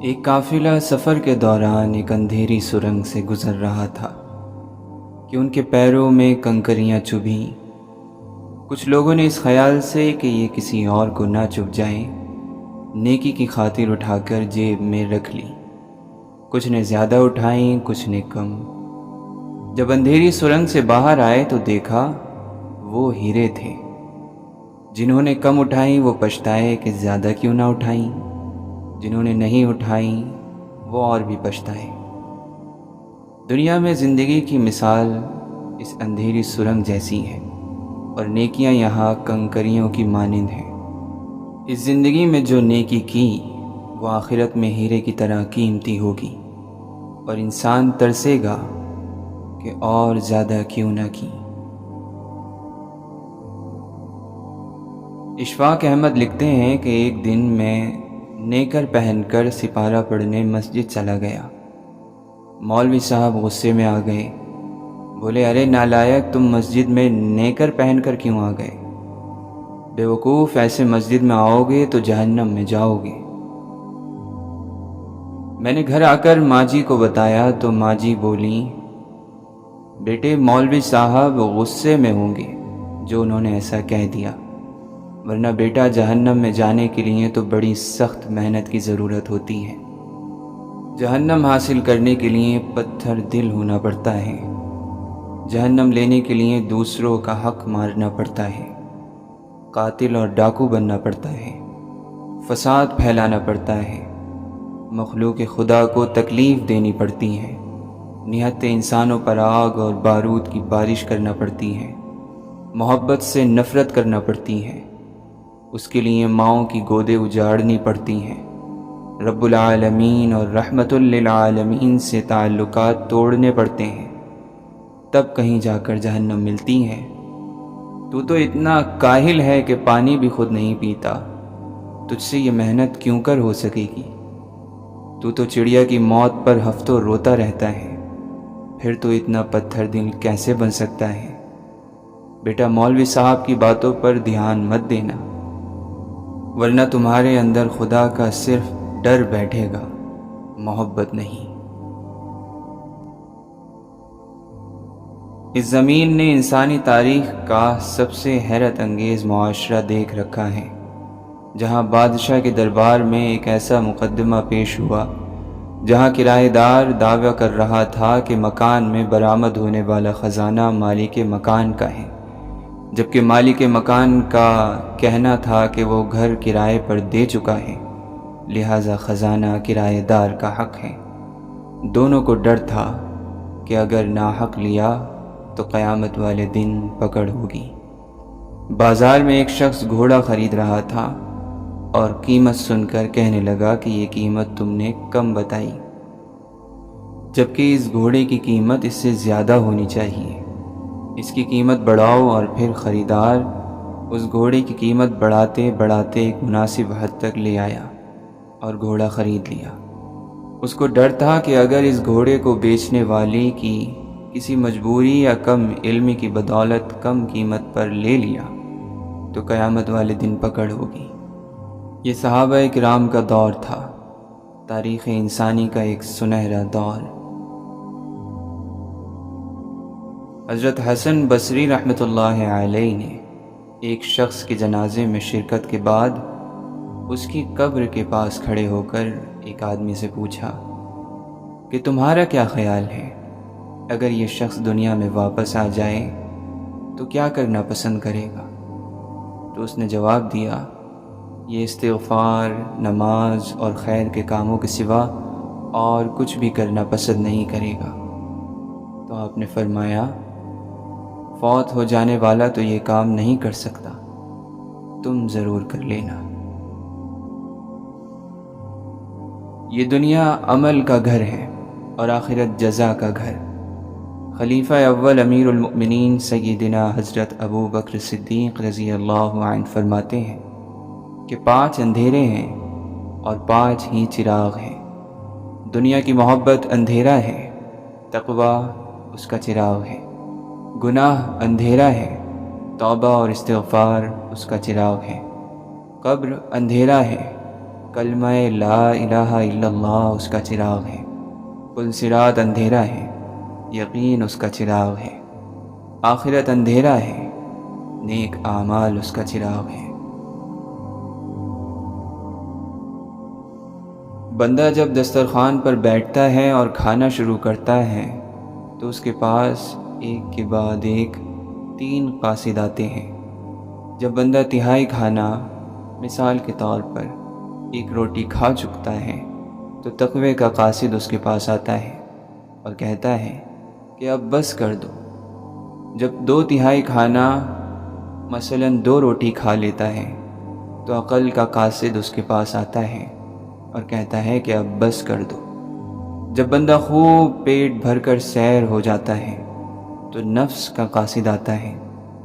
ایک قافلہ سفر کے دوران ایک اندھیری سرنگ سے گزر رہا تھا کہ ان کے پیروں میں کنکریاں چبھیں۔ کچھ لوگوں نے اس خیال سے کہ یہ کسی اور کو نہ چبھ جائیں، نیکی کی خاطر اٹھا کر جیب میں رکھ لی۔ کچھ نے زیادہ اٹھائیں، کچھ نے کم۔ جب اندھیری سرنگ سے باہر آئے تو دیکھا وہ ہیرے تھے۔ جنہوں نے کم اٹھائیں وہ پچھتائے کہ زیادہ کیوں نہ اٹھائیں، جنہوں نے نہیں اٹھائیں وہ اور بھی پچھتائے۔ دنیا میں زندگی کی مثال اس اندھیری سرنگ جیسی ہے، اور نیکیاں یہاں کنکریوں کی مانند ہیں۔ اس زندگی میں جو نیکی کی وہ آخرت میں ہیرے کی طرح قیمتی ہوگی، اور انسان ترسے گا کہ اور زیادہ کیوں نہ کی۔ اشفاق احمد لکھتے ہیں کہ ایک دن میں نیکر پہن کر سپارہ پڑھنے مسجد چلا گیا۔ مولوی صاحب غصے میں آ گئے، بولے ارے نالائق، تم مسجد میں نیکر پہن کر کیوں آ گئے؟ بے وقوف، ایسے مسجد میں آؤ گے تو جہنم میں جاؤ گے۔ میں نے گھر آ کر ماں جی کو بتایا تو ماں جی بولی، بیٹے مولوی صاحب غصے میں ہوں گے جو انہوں نے ایسا کہہ دیا، ورنہ بیٹا جہنم میں جانے کے لیے تو بڑی سخت محنت کی ضرورت ہوتی ہے۔ جہنم حاصل کرنے کے لیے پتھر دل ہونا پڑتا ہے، جہنم لینے کے لیے دوسروں کا حق مارنا پڑتا ہے، قاتل اور ڈاکو بننا پڑتا ہے، فساد پھیلانا پڑتا ہے، مخلوق خدا کو تکلیف دینی پڑتی ہے، نہتے انسانوں پر آگ اور بارود کی بارش کرنا پڑتی ہے، محبت سے نفرت کرنا پڑتی ہے، اس کے لیے ماؤں کی گودیں اجاڑنی پڑتی ہیں، رب العالمین اور رحمت للعالمین سے تعلقات توڑنے پڑتے ہیں، تب کہیں جا کر جہنم ملتی ہے۔ تو اتنا کاہل ہے کہ پانی بھی خود نہیں پیتا، تجھ سے یہ محنت کیوں کر ہو سکے گی؟ تو چڑیا کی موت پر ہفتوں روتا رہتا ہے، پھر تو اتنا پتھر دل کیسے بن سکتا ہے؟ بیٹا مولوی صاحب کی باتوں پر دھیان مت دینا، ورنہ تمہارے اندر خدا کا صرف ڈر بیٹھے گا، محبت نہیں۔ اس زمین نے انسانی تاریخ کا سب سے حیرت انگیز معاشرہ دیکھ رکھا ہے، جہاں بادشاہ کے دربار میں ایک ایسا مقدمہ پیش ہوا جہاں کرایہ دار دعویٰ کر رہا تھا کہ مکان میں برآمد ہونے والا خزانہ مالک مکان کا ہے، جبکہ مالک مکان کا کہنا تھا کہ وہ گھر کرائے پر دے چکا ہے، لہٰذا خزانہ کرایہ دار کا حق ہے۔ دونوں کو ڈر تھا کہ اگر ناحق لیا تو قیامت والے دن پکڑ ہوگی۔ بازار میں ایک شخص گھوڑا خرید رہا تھا اور قیمت سن کر کہنے لگا کہ یہ قیمت تم نے کم بتائی، جبکہ اس گھوڑے کی قیمت اس سے زیادہ ہونی چاہیے، اس کی قیمت بڑھاؤ۔ اور پھر خریدار اس گھوڑے کی قیمت بڑھاتے بڑھاتے ایک مناسب حد تک لے آیا اور گھوڑا خرید لیا۔ اس کو ڈر تھا کہ اگر اس گھوڑے کو بیچنے والے کی کسی مجبوری یا کم علمی کی بدولت کم قیمت پر لے لیا تو قیامت والے دن پکڑ ہوگی۔ یہ صحابہ کرام کا دور تھا، تاریخ انسانی کا ایک سنہرا دور۔ حضرت حسن بصری رحمۃ اللہ علیہ نے ایک شخص کے جنازے میں شرکت کے بعد اس کی قبر کے پاس کھڑے ہو کر ایک آدمی سے پوچھا کہ تمہارا کیا خیال ہے، اگر یہ شخص دنیا میں واپس آ جائے تو کیا کرنا پسند کرے گا؟ تو اس نے جواب دیا، یہ استغفار، نماز اور خیر کے کاموں کے سوا اور کچھ بھی کرنا پسند نہیں کرے گا۔ تو آپ نے فرمایا، فوت ہو جانے والا تو یہ کام نہیں کر سکتا، تم ضرور کر لینا۔ یہ دنیا عمل کا گھر ہے اور آخرت جزا کا گھر۔ خلیفہ اول امیر المؤمنین سیدنا حضرت ابو بکر صدیق رضی اللہ عنہ فرماتے ہیں کہ 5 اندھیرے ہیں اور 5 ہی چراغ ہیں۔ دنیا کی محبت اندھیرا ہے، تقویٰ اس کا چراغ ہے۔ گناہ اندھیرا ہے، توبہ اور استغفار اس کا چراغ ہے۔ قبر اندھیرا ہے، کلمہ لا الہ الا اللہ اس کا چراغ ہے، پل صراط اندھیرا ہے، یقین اس کا چراغ ہے، آخرت اندھیرا ہے، نیک اعمال اس کا چراغ ہے۔ بندہ جب دسترخوان پر بیٹھتا ہے اور کھانا شروع کرتا ہے تو اس کے پاس ایک کے بعد ایک 3 قاصد آتے ہیں۔ جب بندہ تہائی کھانا، مثال کے طور پر 1 روٹی کھا چکتا ہے تو تقوی کا قاصد اس کے پاس آتا ہے اور کہتا ہے کہ اب بس کر دو۔ جب 2 تہائی کھانا، مثلاً 2 روٹی کھا لیتا ہے تو عقل کا قاصد اس کے پاس آتا ہے اور کہتا ہے کہ اب بس کر دو۔ جب بندہ خوب پیٹ بھر کر سیر ہو جاتا ہے تو نفس کا قاصد آتا ہے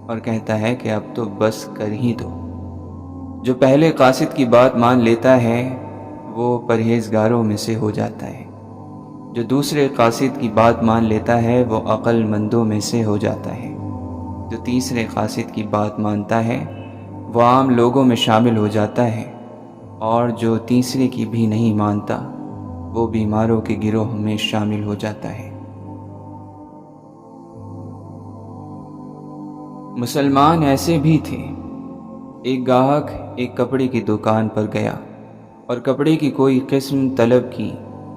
اور کہتا ہے کہ اب تو بس کر ہی دو۔ جو پہلے قاصد کی بات مان لیتا ہے وہ پرہیزگاروں میں سے ہو جاتا ہے، جو دوسرے قاصد کی بات مان لیتا ہے وہ عقل مندوں میں سے ہو جاتا ہے، جو تیسرے قاصد کی بات مانتا ہے وہ عام لوگوں میں شامل ہو جاتا ہے، اور جو تیسرے کی بھی نہیں مانتا وہ بیماروں کے گروہ میں شامل ہو جاتا ہے۔ مسلمان ایسے بھی تھے۔ ایک گاہک ایک کپڑے کی دکان پر گیا اور کپڑے کی کوئی قسم طلب کی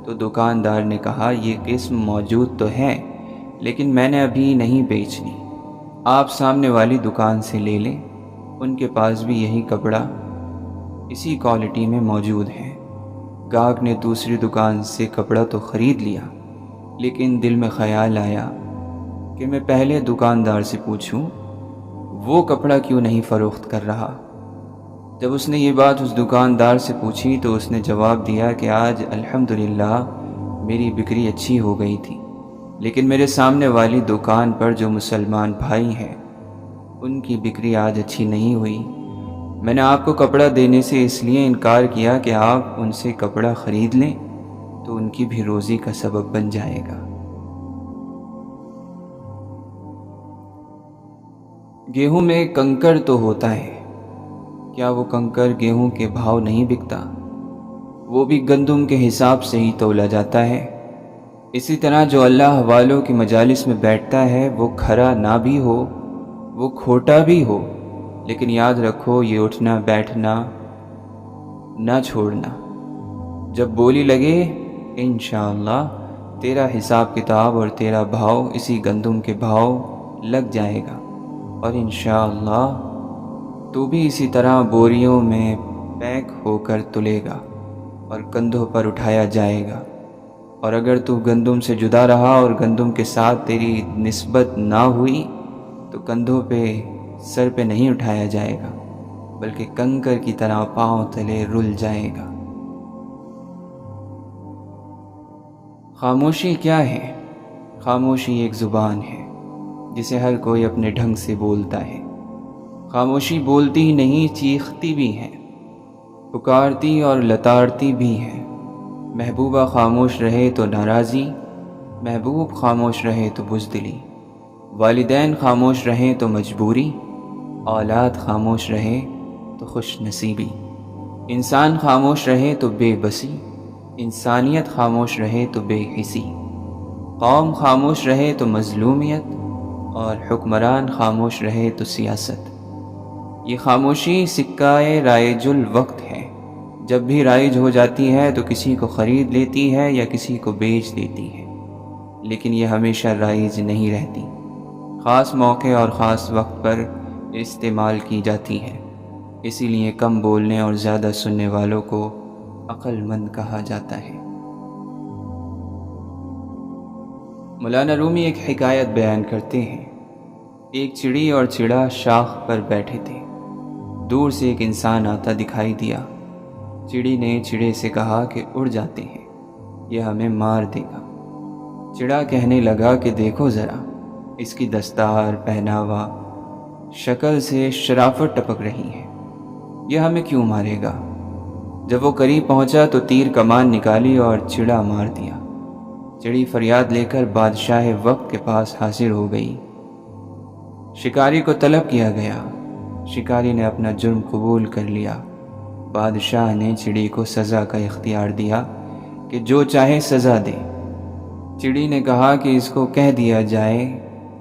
تو دکاندار نے کہا یہ قسم موجود تو ہے لیکن میں نے ابھی نہیں بیچنی، آپ سامنے والی دکان سے لے لیں، ان کے پاس بھی یہی کپڑا اسی کوالٹی میں موجود ہے۔ گاہک نے دوسری دکان سے کپڑا تو خرید لیا لیکن دل میں خیال آیا کہ میں پہلے دکاندار سے پوچھوں وہ کپڑا کیوں نہیں فروخت کر رہا۔ جب اس نے یہ بات اس دکاندار سے پوچھی تو اس نے جواب دیا کہ آج الحمدللہ میری بکری اچھی ہو گئی تھی، لیکن میرے سامنے والی دکان پر جو مسلمان بھائی ہیں ان کی بکری آج اچھی نہیں ہوئی۔ میں نے آپ کو کپڑا دینے سے اس لیے انکار کیا کہ آپ ان سے کپڑا خرید لیں تو ان کی بھی روزی کا سبب بن جائے گا۔ گیہوں میں کنکر تو ہوتا ہے، کیا وہ کنکر گیہوں کے بھاؤ نہیں بکتا؟ وہ بھی گندم کے حساب سے ہی تولا جاتا ہے۔ اسی طرح جو اللہ والوں کی مجالس میں بیٹھتا ہے وہ کھرا نہ بھی ہو، وہ کھوٹا بھی ہو، لیکن یاد رکھو یہ اٹھنا بیٹھنا نہ چھوڑنا۔ جب بولی لگے انشاءاللہ تیرا حساب کتاب اور تیرا بھاؤ اسی گندم کے بھاؤ لگ جائے گا، اور انشاءاللہ تو بھی اسی طرح بوریوں میں پیک ہو کر تلے گا اور کندھوں پر اٹھایا جائے گا۔ اور اگر تو گندم سے جدا رہا اور گندم کے ساتھ تیری نسبت نہ ہوئی تو کندھوں پہ سر پہ نہیں اٹھایا جائے گا بلکہ کنکر کی طرح پاؤں تلے رل جائے گا۔ خاموشی کیا ہے؟ خاموشی ایک زبان ہے جسے ہر کوئی اپنے ڈھنگ سے بولتا ہے۔ خاموشی بولتی ہی نہیں، چیختی بھی ہے، پکارتی اور لتاڑتی بھی ہے۔ محبوبہ خاموش رہے تو ناراضی، محبوب خاموش رہے تو بزدلی، والدین خاموش رہیں تو مجبوری، اولاد خاموش رہے تو خوش نصیبی، انسان خاموش رہے تو بے بسی، انسانیت خاموش رہے تو بے حسی، قوم خاموش رہے تو مظلومیت، اور حکمران خاموش رہے تو سیاست۔ یہ خاموشی سکہ رائج الوقت ہے، جب بھی رائج ہو جاتی ہے تو کسی کو خرید لیتی ہے یا کسی کو بیچ دیتی ہے، لیکن یہ ہمیشہ رائج نہیں رہتی، خاص موقع اور خاص وقت پر استعمال کی جاتی ہے۔ اسی لیے کم بولنے اور زیادہ سننے والوں کو عقل مند کہا جاتا ہے۔ مولانا رومی ایک حکایت بیان کرتے ہیں۔ ایک چڑی اور چڑا شاخ پر بیٹھے تھے۔ دور سے ایک انسان آتا دکھائی دیا۔ چڑی نے چڑے سے کہا کہ اڑ جاتے ہیں، یہ ہمیں مار دے گا۔ چڑا کہنے لگا کہ دیکھو ذرا، اس کی دستار، پہناوا، شکل سے شرافت ٹپک رہی ہے، یہ ہمیں کیوں مارے گا؟ جب وہ قریب پہنچا تو تیر کمان نکالی اور چڑا مار دیا۔ چڑی فریاد لے کر بادشاہ وقت کے پاس حاضر ہو گئی۔ شکاری کو طلب کیا گیا۔ شکاری نے اپنا جرم قبول کر لیا۔ بادشاہ نے چڑی کو سزا کا اختیار دیا کہ جو چاہے سزا دے۔ چڑی نے کہا کہ اس کو کہہ دیا جائے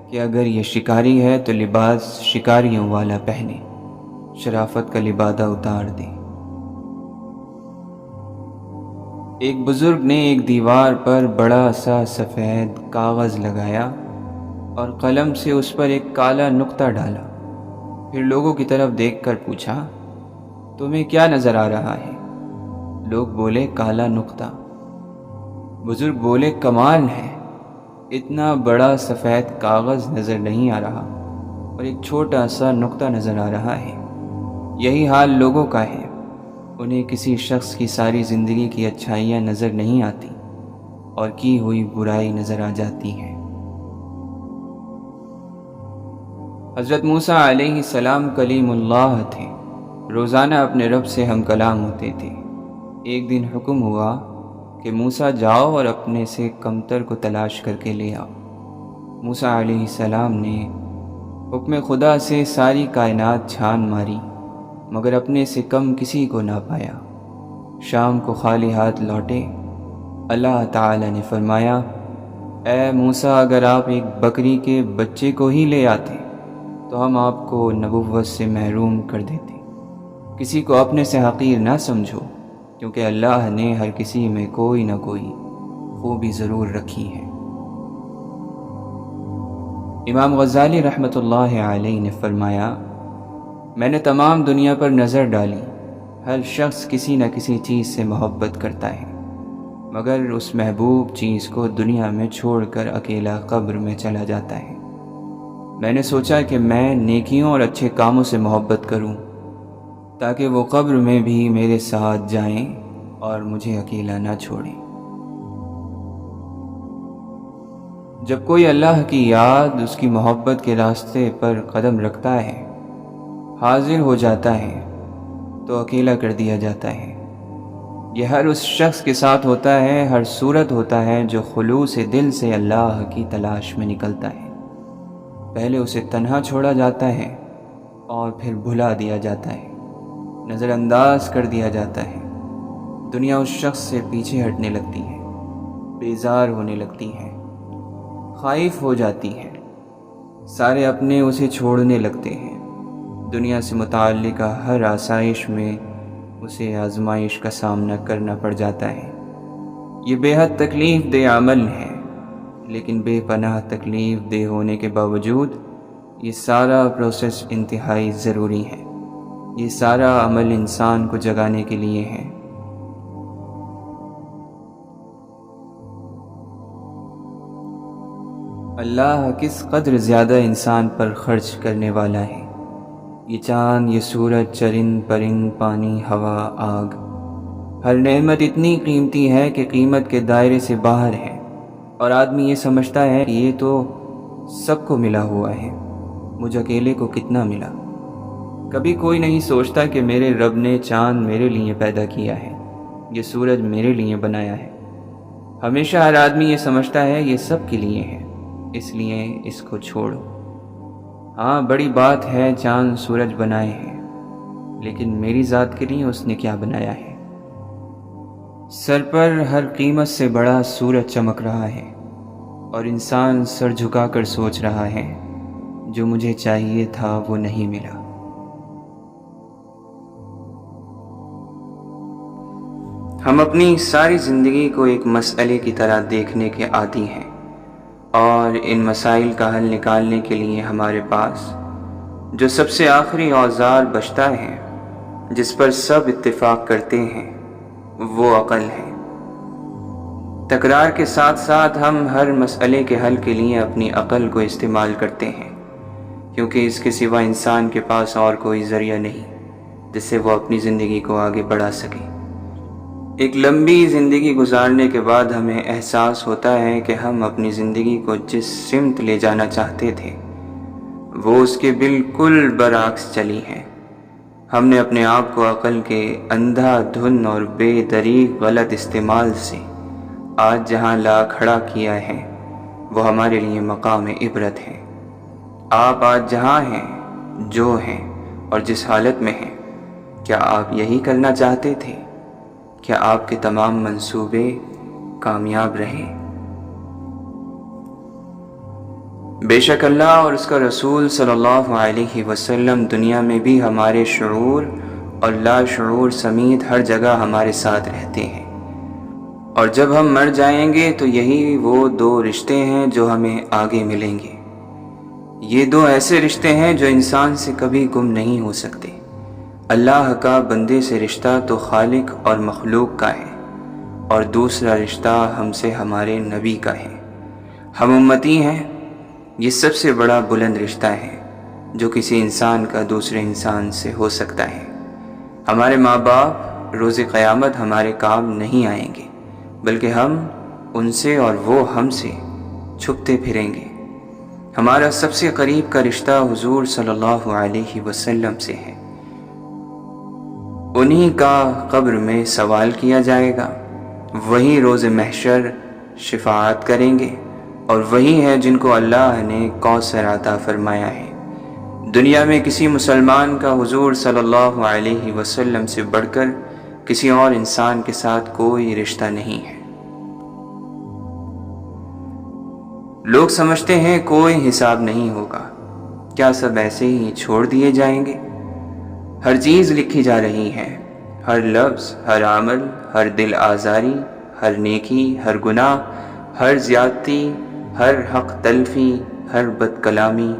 کہ اگر یہ شکاری ہے تو لباس شکاریوں والا پہنے، شرافت کا لبادہ اتار دے۔ ایک بزرگ نے ایک دیوار پر بڑا سا سفید کاغذ لگایا اور قلم سے اس پر ایک کالا نقطہ ڈالا، پھر لوگوں کی طرف دیکھ کر پوچھا، تمہیں کیا نظر آ رہا ہے؟ لوگ بولے، کالا نقطہ۔ بزرگ بولے، کمال ہے، اتنا بڑا سفید کاغذ نظر نہیں آ رہا اور ایک چھوٹا سا نقطہ نظر آ رہا ہے۔ یہی حال لوگوں کا ہے، انہیں کسی شخص کی ساری زندگی کی اچھائیاں نظر نہیں آتی اور کی ہوئی برائی نظر آ جاتی ہے۔ حضرت موسیٰ علیہ السلام کلیم اللہ تھے، روزانہ اپنے رب سے ہم کلام ہوتے تھے۔ ایک دن حکم ہوا کہ موسیٰ جاؤ اور اپنے سے کمتر کو تلاش کر کے لے آؤ۔ موسیٰ علیہ السلام نے حکم خدا سے ساری کائنات چھان ماری مگر اپنے سے کم کسی کو نہ پایا۔ شام کو خالی ہاتھ لوٹے۔ اللہ تعالی نے فرمایا، اے موسیٰ، اگر آپ ایک بکری کے بچے کو ہی لے آتے تو ہم آپ کو نبوت سے محروم کر دیتے۔ کسی کو اپنے سے حقیر نہ سمجھو، کیونکہ اللہ نے ہر کسی میں کوئی نہ کوئی خوبی ضرور رکھی ہے۔ امام غزالی رحمۃ اللہ علیہ نے فرمایا، میں نے تمام دنیا پر نظر ڈالی، ہر شخص کسی نہ کسی چیز سے محبت کرتا ہے، مگر اس محبوب چیز کو دنیا میں چھوڑ کر اکیلا قبر میں چلا جاتا ہے۔ میں نے سوچا کہ میں نیکیوں اور اچھے کاموں سے محبت کروں تاکہ وہ قبر میں بھی میرے ساتھ جائیں اور مجھے اکیلا نہ چھوڑیں۔ جب کوئی اللہ کی یاد، اس کی محبت کے راستے پر قدم رکھتا ہے، حاضر ہو جاتا ہے تو اکیلا کر دیا جاتا ہے۔ یہ ہر اس شخص کے ساتھ ہوتا ہے، ہر صورت ہوتا ہے جو خلوص دل سے اللہ کی تلاش میں نکلتا ہے۔ پہلے اسے تنہا چھوڑا جاتا ہے اور پھر بھلا دیا جاتا ہے، نظر انداز کر دیا جاتا ہے۔ دنیا اس شخص سے پیچھے ہٹنے لگتی ہے، بیزار ہونے لگتی ہے، خائف ہو جاتی ہے، سارے اپنے اسے چھوڑنے لگتے ہیں۔ دنیا سے متعلق ہر آسائش میں اسے آزمائش کا سامنا کرنا پڑ جاتا ہے۔ یہ بے حد تکلیف دہ عمل ہے، لیکن بے پناہ تکلیف دہ ہونے کے باوجود یہ سارا پروسیس انتہائی ضروری ہے۔ یہ سارا عمل انسان کو جگانے کے لیے ہے۔ اللہ کس قدر زیادہ انسان پر خرچ کرنے والا ہے۔ یہ چاند، یہ سورج، چرند پرند، پانی، ہوا، آگ، ہر نعمت اتنی قیمتی ہے کہ قیمت کے دائرے سے باہر ہے، اور آدمی یہ سمجھتا ہے کہ یہ تو سب کو ملا ہوا ہے، مجھ اکیلے کو کتنا ملا۔ کبھی کوئی نہیں سوچتا کہ میرے رب نے چاند میرے لیے پیدا کیا ہے، یہ سورج میرے لیے بنایا ہے۔ ہمیشہ ہر آدمی یہ سمجھتا ہے یہ سب کے لیے ہے، اس لیے اس کو چھوڑو۔ ہاں، بڑی بات ہے چاند سورج بنائے ہیں، لیکن میری ذات کے لیے اس نے کیا بنایا ہے؟ سر پر ہر قیمت سے بڑا سورج چمک رہا ہے، اور انسان سر جھکا کر سوچ رہا ہے جو مجھے چاہیے تھا وہ نہیں ملا۔ ہم اپنی ساری زندگی کو ایک مسئلے کی طرح دیکھنے کے عادی ہیں، اور ان مسائل کا حل نکالنے کے لیے ہمارے پاس جو سب سے آخری اوزار بچتا ہے، جس پر سب اتفاق کرتے ہیں، وہ عقل ہے۔ تکرار کے ساتھ ساتھ ہم ہر مسئلے کے حل کے لیے اپنی عقل کو استعمال کرتے ہیں، کیونکہ اس کے سوا انسان کے پاس اور کوئی ذریعہ نہیں جس سے وہ اپنی زندگی کو آگے بڑھا سکے۔ ایک لمبی زندگی گزارنے کے بعد ہمیں احساس ہوتا ہے کہ ہم اپنی زندگی کو جس سمت لے جانا چاہتے تھے وہ اس کے بالکل برعکس چلی ہے۔ ہم نے اپنے آپ کو عقل کے اندھا دھن اور بے دریغ غلط استعمال سے آج جہاں لا کھڑا کیا ہے وہ ہمارے لیے مقام عبرت ہے۔ آپ آج جہاں ہیں، جو ہیں اور جس حالت میں ہیں، کیا آپ یہی کرنا چاہتے تھے؟ کیا آپ کے تمام منصوبے کامیاب رہے؟ بے شک اللہ اور اس کا رسول صلی اللہ علیہ وسلم دنیا میں بھی ہمارے شعور اور لا شعور سمیت ہر جگہ ہمارے ساتھ رہتے ہیں، اور جب ہم مر جائیں گے تو یہی وہ دو رشتے ہیں جو ہمیں آگے ملیں گے۔ یہ دو ایسے رشتے ہیں جو انسان سے کبھی گم نہیں ہو سکتے۔ اللہ کا بندے سے رشتہ تو خالق اور مخلوق کا ہے، اور دوسرا رشتہ ہم سے ہمارے نبی کا ہے۔ ہم امتی ہیں، یہ سب سے بڑا بلند رشتہ ہے جو کسی انسان کا دوسرے انسان سے ہو سکتا ہے۔ ہمارے ماں باپ روز قیامت ہمارے کام نہیں آئیں گے، بلکہ ہم ان سے اور وہ ہم سے چھپتے پھریں گے۔ ہمارا سب سے قریب کا رشتہ حضور صلی اللہ علیہ وسلم سے ہے۔ انہی کا قبر میں سوال کیا جائے گا، وہی روز محشر شفاعت کریں گے، اور وہی ہے جن کو اللہ نے کوثر عطا فرمایا ہے۔ دنیا میں کسی مسلمان کا حضور صلی اللہ علیہ وسلم سے بڑھ کر کسی اور انسان کے ساتھ کوئی رشتہ نہیں ہے۔ لوگ سمجھتے ہیں کوئی حساب نہیں ہوگا، کیا سب ایسے ہی چھوڑ دیے جائیں گے؟ ہر چیز لکھی جا رہی ہے، ہر لفظ، ہر عمل، ہر دل آزاری، ہر نیکی، ہر گناہ، ہر زیادتی، ہر حق تلفی، ہر بد کلامی،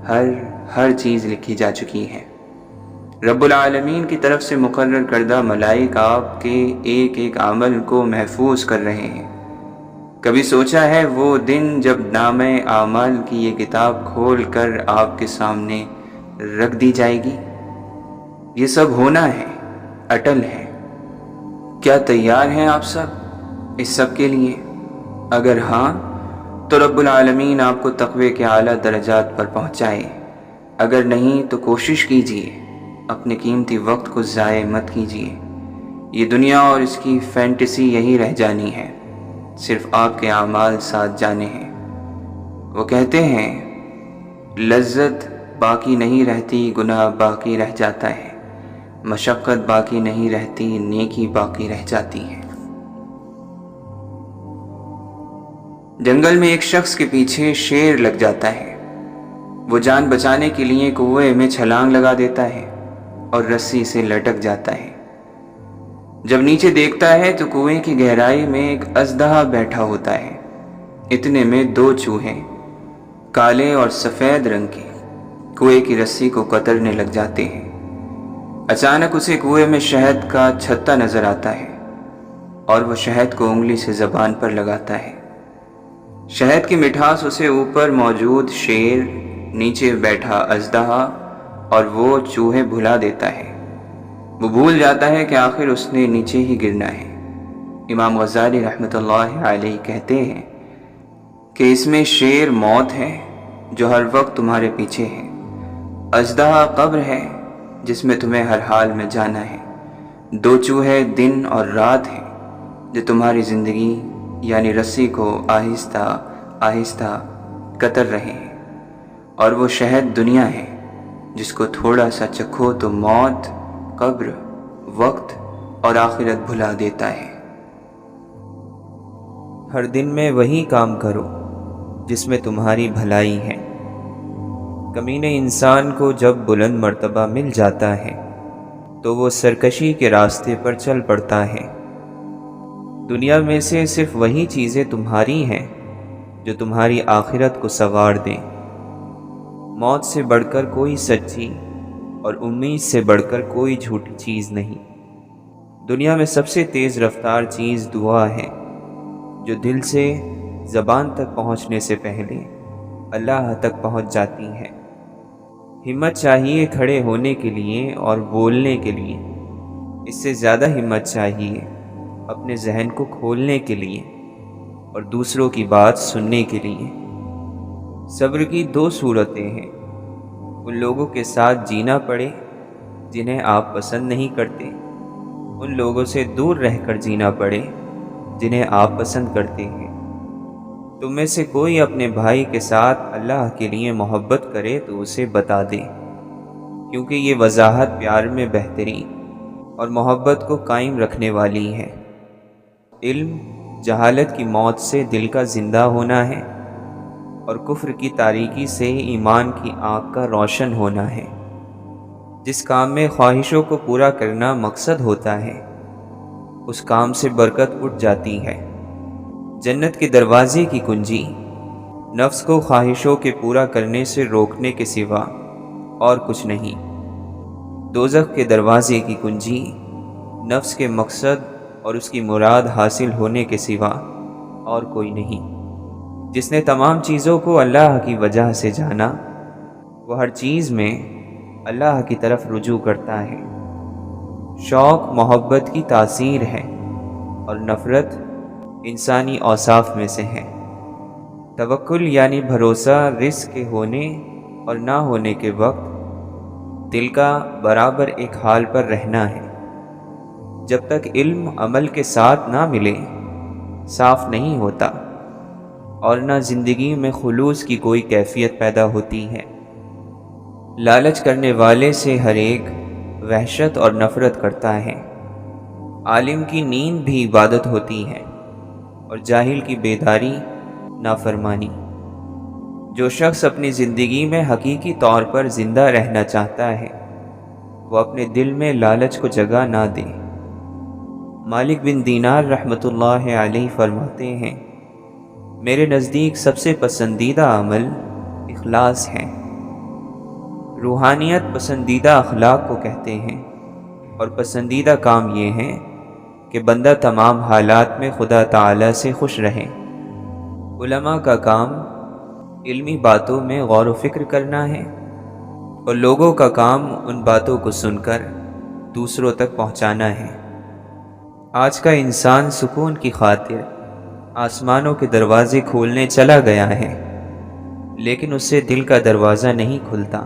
ہر چیز لکھی جا چکی ہے۔ رب العالمین کی طرف سے مقرر کردہ ملائکہ آپ کے ایک ایک عمل کو محفوظ کر رہے ہیں۔ کبھی سوچا ہے وہ دن جب نامہ اعمال کی یہ کتاب کھول کر آپ کے سامنے رکھ دی جائے گی؟ یہ سب ہونا ہے، اٹل ہے۔ کیا تیار ہیں آپ سب اس سب کے لیے؟ اگر ہاں تو رب العالمین آپ کو تقوی کے اعلیٰ درجات پر پہنچائے، اگر نہیں تو کوشش کیجیے، اپنے قیمتی وقت کو ضائع مت کیجیے۔ یہ دنیا اور اس کی فینٹیسی یہی رہ جانی ہے، صرف آپ کے اعمال ساتھ جانے ہیں۔ وہ کہتے ہیں لذت باقی نہیں رہتی، گناہ باقی رہ جاتا ہے، مشقت باقی نہیں رہتی، نیکی باقی رہ جاتی ہے۔ جنگل میں ایک شخص کے پیچھے شیر لگ جاتا ہے، وہ جان بچانے کے لیے کنویں میں چھلانگ لگا دیتا ہے اور رسی سے لٹک جاتا ہے۔ جب نیچے دیکھتا ہے تو کنویں کی گہرائی میں ایک اژدہا بیٹھا ہوتا ہے۔ اتنے میں دو چوہے کالے اور سفید رنگ کے کنویں کی رسی کو کترنے لگ جاتے ہیں۔ اچانک اسے کنویں میں شہد کا چھتا نظر آتا ہے اور وہ شہد کو انگلی سے زبان پر لگاتا ہے۔ شہد کی مٹھاس اسے اوپر موجود شیر، نیچے بیٹھا اژدہا اور وہ چوہے بھلا دیتا ہے۔ وہ بھول جاتا ہے کہ آخر اس نے نیچے ہی گرنا ہے۔ امام غزالی رحمۃ اللہ علیہ کہتے ہیں کہ اس میں شیر موت ہے جو ہر وقت تمہارے پیچھے ہے، اژدہا قبر ہے جس میں تمہیں ہر حال میں جانا ہے، دو چوہے دن اور رات ہیں جو تمہاری زندگی یعنی رسی کو آہستہ آہستہ کتر رہے ہیں، اور وہ شہد دنیا ہے جس کو تھوڑا سا چکھو تو موت، قبر، وقت اور آخرت بھلا دیتا ہے۔ ہر دن میں وہی کام کرو جس میں تمہاری بھلائی ہے۔ کمینے انسان کو جب بلند مرتبہ مل جاتا ہے تو وہ سرکشی کے راستے پر چل پڑتا ہے۔ دنیا میں سے صرف وہی چیزیں تمہاری ہیں جو تمہاری آخرت کو سنوار دیں۔ موت سے بڑھ کر کوئی سچی اور امید سے بڑھ کر کوئی جھوٹی چیز نہیں۔ دنیا میں سب سے تیز رفتار چیز دعا ہے جو دل سے زبان تک پہنچنے سے پہلے اللہ تک پہنچ جاتی ہے۔ ہمت چاہیے کھڑے ہونے کے لیے اور بولنے کے لیے، اس سے زیادہ ہمت چاہیے اپنے ذہن کو کھولنے کے لیے اور دوسروں کی بات سننے کے لیے۔ صبر کی دو صورتیں ہیں، ان لوگوں کے ساتھ جینا پڑے جنہیں آپ پسند نہیں کرتے، ان لوگوں سے دور رہ کر جینا پڑے جنہیں آپ پسند کرتے ہیں۔ تم میں سے کوئی اپنے بھائی کے ساتھ اللہ کے لیے محبت کرے تو اسے بتا دے، کیونکہ یہ وضاحت پیار میں بہتری اور محبت کو قائم رکھنے والی ہے۔ علم جہالت کی موت سے دل کا زندہ ہونا ہے، اور کفر کی تاریکی سے ایمان کی آنکھ کا روشن ہونا ہے۔ جس کام میں خواہشوں کو پورا کرنا مقصد ہوتا ہے، اس کام سے برکت اٹھ جاتی ہے۔ جنت کے دروازے کی کنجی نفس کو خواہشوں کے پورا کرنے سے روکنے کے سوا اور کچھ نہیں۔ دوزخ کے دروازے کی کنجی نفس کے مقصد اور اس کی مراد حاصل ہونے کے سوا اور کوئی نہیں۔ جس نے تمام چیزوں کو اللہ کی وجہ سے جانا، وہ ہر چیز میں اللہ کی طرف رجوع کرتا ہے۔ شوق محبت کی تاثیر ہے، اور نفرت انسانی اوصاف میں سے ہے۔ توکل یعنی بھروسہ رزق کے ہونے اور نہ ہونے کے وقت دل کا برابر ایک حال پر رہنا ہے۔ جب تک علم عمل کے ساتھ نہ ملے، صاف نہیں ہوتا، اور نہ زندگی میں خلوص کی کوئی کیفیت پیدا ہوتی ہے۔ لالچ کرنے والے سے ہر ایک وحشت اور نفرت کرتا ہے۔ عالم کی نیند بھی عبادت ہوتی ہے، اور جاہل کی بیداری نافرمانی۔ جو شخص اپنی زندگی میں حقیقی طور پر زندہ رہنا چاہتا ہے، وہ اپنے دل میں لالچ کو جگہ نہ دے۔ مالک بن دینار رحمۃ اللہ علیہ فرماتے ہیں، میرے نزدیک سب سے پسندیدہ عمل اخلاص ہے۔ روحانیت پسندیدہ اخلاق کو کہتے ہیں، اور پسندیدہ کام یہ ہے کہ بندہ تمام حالات میں خدا تعالی سے خوش رہے۔ علماء کا کام علمی باتوں میں غور و فکر کرنا ہے، اور لوگوں کا کام ان باتوں کو سن کر دوسروں تک پہنچانا ہے۔ آج کا انسان سکون کی خاطر آسمانوں کے دروازے کھولنے چلا گیا ہے، لیکن اس سے دل کا دروازہ نہیں کھلتا۔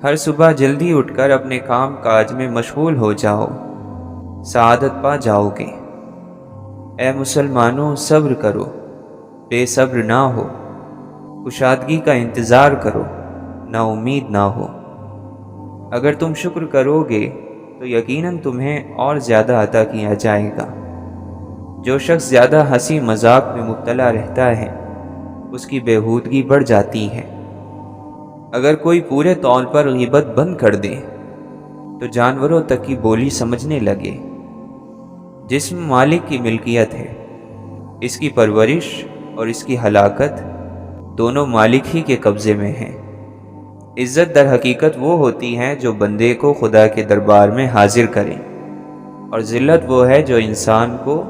ہر صبح جلدی اٹھ کر اپنے کام کاج میں مشغول ہو جاؤ، سعادت پا جاؤ گے۔ اے مسلمانوں، صبر کرو، بے صبر نہ ہو، کشادگی کا انتظار کرو، نا امید نہ ہو۔ اگر تم شکر کرو گے تو یقیناً تمہیں اور زیادہ عطا کیا جائے گا۔ جو شخص زیادہ ہنسی مذاق میں مبتلا رہتا ہے، اس کی بےہودگی بڑھ جاتی ہے۔ اگر کوئی پورے طور پر غیبت بند کر دے تو جانوروں تک کی بولی سمجھنے لگے۔ جسم مالک کی ملکیت ہے، اس کی پرورش اور اس کی ہلاکت دونوں مالک ہی کے قبضے میں ہیں۔ عزت در حقیقت وہ ہوتی ہے جو بندے کو خدا کے دربار میں حاضر کرے، اور ذلت وہ ہے جو انسان کو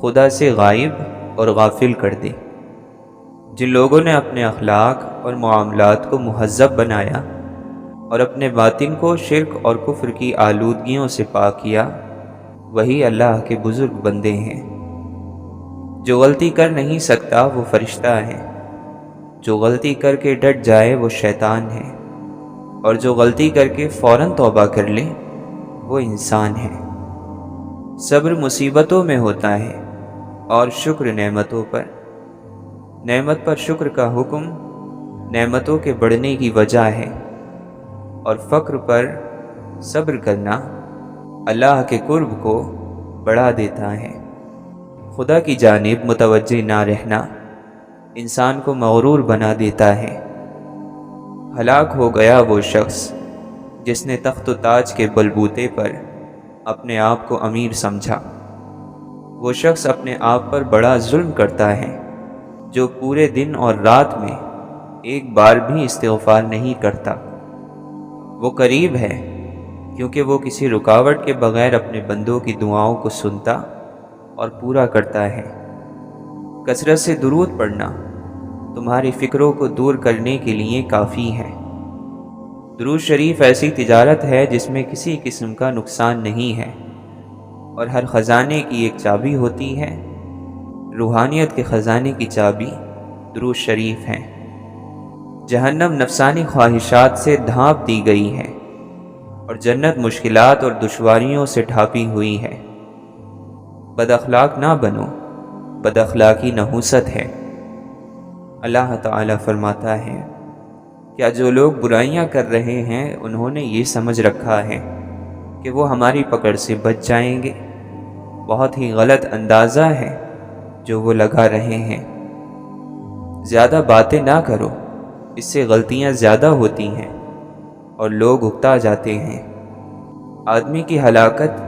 خدا سے غائب اور غافل کر دے۔ جن لوگوں نے اپنے اخلاق اور معاملات کو مہذب بنایا اور اپنے باطن کو شرک اور کفر کی آلودگیوں سے پاک کیا، وہی اللہ کے بزرگ بندے ہیں۔ جو غلطی کر نہیں سکتا وہ فرشتہ ہے، جو غلطی کر کے ڈٹ جائے وہ شیطان ہے، اور جو غلطی کر کے فوراً توبہ کر لے وہ انسان ہے۔ صبر مصیبتوں میں ہوتا ہے، اور شکر نعمتوں پر۔ نعمت پر شکر کا حکم نعمتوں کے بڑھنے کی وجہ ہے، اور فقر پر صبر کرنا اللہ کے قرب کو بڑھا دیتا ہے۔ خدا کی جانب متوجہ نہ رہنا انسان کو مغرور بنا دیتا ہے۔ ہلاک ہو گیا وہ شخص جس نے تخت و تاج کے بلبوتے پر اپنے آپ کو امیر سمجھا۔ وہ شخص اپنے آپ پر بڑا ظلم کرتا ہے جو پورے دن اور رات میں ایک بار بھی استغفار نہیں کرتا۔ وہ قریب ہے کیونکہ وہ کسی رکاوٹ کے بغیر اپنے بندوں کی دعاؤں کو سنتا اور پورا کرتا ہے۔ کثرت سے درود پڑھنا تمہاری فکروں کو دور کرنے کے لیے کافی ہے۔ درود شریف ایسی تجارت ہے جس میں کسی قسم کا نقصان نہیں ہے، اور ہر خزانے کی ایک چابی ہوتی ہے۔ روحانیت کے خزانے کی چابی درود شریف ہے۔ جہنم نفسانی خواہشات سے ڈھانپ دی گئی ہے، اور جنت مشکلات اور دشواریوں سے ڈھانپی ہوئی ہے۔ بد اخلاق نہ بنو، بد اخلاقی نحوست ہے۔ اللہ تعالیٰ فرماتا ہے، کیا جو لوگ برائیاں کر رہے ہیں انہوں نے یہ سمجھ رکھا ہے کہ کہ وہ ہماری پکڑ سے بچ جائیں گے۔ بہت ہی غلط اندازہ ہے جو وہ لگا رہے ہیں۔ زیادہ باتیں نہ کرو، اس سے غلطیاں زیادہ ہوتی ہیں اور لوگ اکتا جاتے ہیں۔ آدمی کی ہلاکت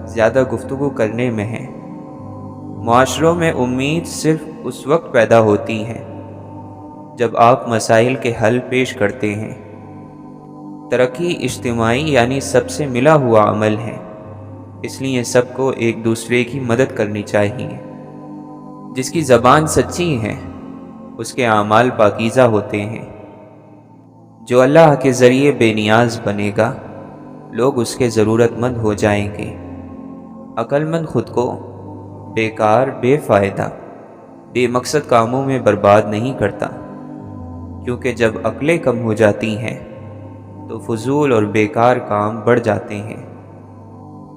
زیادہ گفتگو کرنے میں ہے۔ معاشروں میں امید صرف اس وقت پیدا ہوتی ہے جب آپ مسائل کے حل پیش کرتے ہیں۔ ترقی اجتماعی یعنی سب سے ملا ہوا عمل ہے، اس لیے سب کو ایک دوسرے کی مدد کرنی چاہیے۔ جس کی زبان سچی ہے اس کے اعمال پاکیزہ ہوتے ہیں۔ جو اللہ کے ذریعے بے نیاز بنے گا، لوگ اس کے ضرورت مند ہو جائیں گے۔ عقل مند خود کو بیکار، بے فائدہ، بے مقصد کاموں میں برباد نہیں کرتا، کیونکہ جب عقلیں کم ہو جاتی ہیں تو فضول اور بیکار کام بڑھ جاتے ہیں۔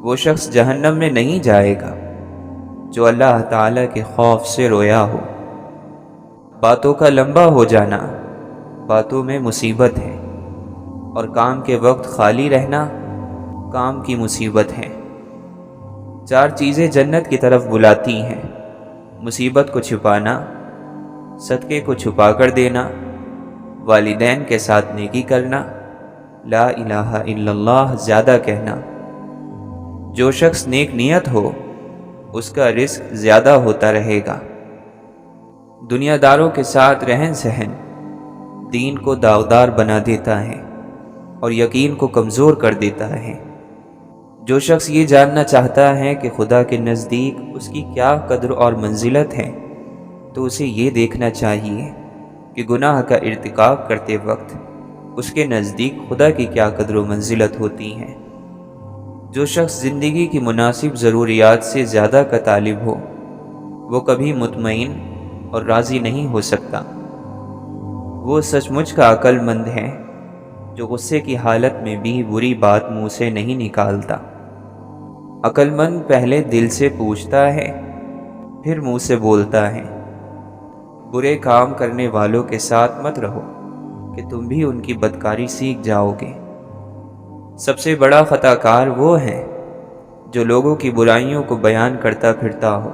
وہ شخص جہنم میں نہیں جائے گا جو اللہ تعالیٰ کے خوف سے رویا ہو۔ باتوں کا لمبا ہو جانا باتوں میں مصیبت ہے، اور کام کے وقت خالی رہنا کام کی مصیبت ہے۔ 4 چیزیں جنت کی طرف بلاتی ہیں: مصیبت کو چھپانا، صدقے کو چھپا کر دینا، والدین کے ساتھ نیکی کرنا، لا الہ الا اللہ زیادہ کہنا۔ جو شخص نیک نیت ہو اس کا رزق زیادہ ہوتا رہے گا۔ دنیا داروں کے ساتھ رہن سہن دین کو داغدار بنا دیتا ہے اور یقین کو کمزور کر دیتا ہے۔ جو شخص یہ جاننا چاہتا ہے کہ خدا کے نزدیک اس کی کیا قدر اور منزلت ہے، تو اسے یہ دیکھنا چاہیے کہ گناہ کا ارتکاب کرتے وقت اس کے نزدیک خدا کی کیا قدر و منزلت ہوتی ہے۔ جو شخص زندگی کی مناسب ضروریات سے زیادہ کا طالب ہو، وہ کبھی مطمئن اور راضی نہیں ہو سکتا۔ وہ سچ مچ کا عقل مند ہے جو غصے کی حالت میں بھی بری بات منہ سے نہیں نکالتا۔ عقل مند پہلے دل سے پوچھتا ہے، پھر منہ سے بولتا ہے۔ برے کام کرنے والوں کے ساتھ مت رہو کہ تم بھی ان کی بدکاری سیکھ جاؤ گے۔ سب سے بڑا خطا کار وہ ہے جو لوگوں کی برائیوں کو بیان کرتا پھرتا ہو۔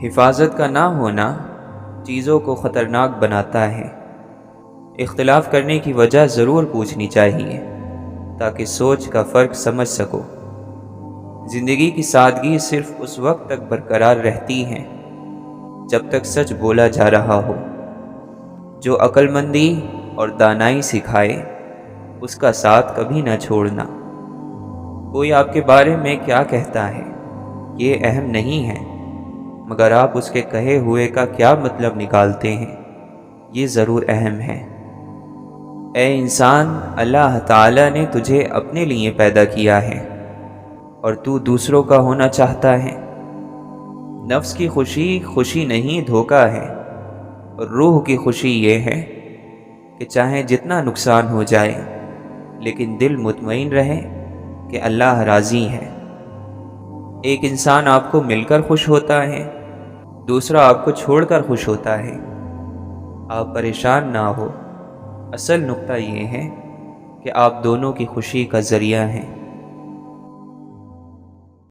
حفاظت کا نہ ہونا چیزوں کو خطرناک بناتا ہے۔ اختلاف کرنے کی وجہ ضرور پوچھنی چاہیے تاکہ سوچ کا فرق سمجھ سکو۔ زندگی کی سادگی صرف اس وقت تک برقرار رہتی ہے جب تک سچ بولا جا رہا ہو۔ جو عقل مندی اور دانائی سکھائے اس کا ساتھ کبھی نہ چھوڑنا۔ کوئی آپ کے بارے میں کیا کہتا ہے یہ اہم نہیں ہے، مگر آپ اس کے کہے ہوئے کا کیا مطلب نکالتے ہیں یہ ضرور اہم ہے۔ اے انسان، اللہ تعالیٰ نے تجھے اپنے لیے پیدا کیا ہے اور تو دوسروں کا ہونا چاہتا ہے۔ نفس کی خوشی خوشی نہیں، دھوکہ ہے، اور روح کی خوشی یہ ہے کہ چاہے جتنا نقصان ہو جائے لیکن دل مطمئن رہے کہ اللہ راضی ہے۔ ایک انسان آپ کو مل کر خوش ہوتا ہے، دوسرا آپ کو چھوڑ کر خوش ہوتا ہے۔ آپ پریشان نہ ہو، اصل نقطہ یہ ہے کہ آپ دونوں کی خوشی کا ذریعہ ہیں۔